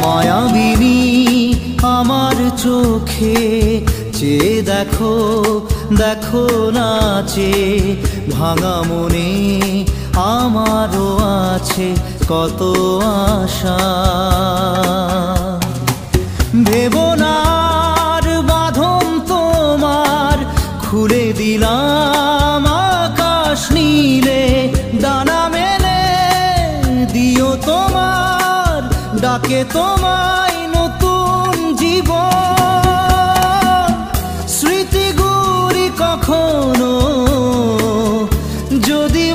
মায়াবিনী আমার চোখে চেয়ে দেখো, দেখো নাচে ভাঙা মনে আমারও আছে কত আশা। ভেবো না আর বাঁধন তোমার, খুলে দিলাম আকাশ নীলে, ডানা মেলে দিও তোমার ডাকে তোমায় নতুন জীবন। স্মৃতিগুলি কখনো যদি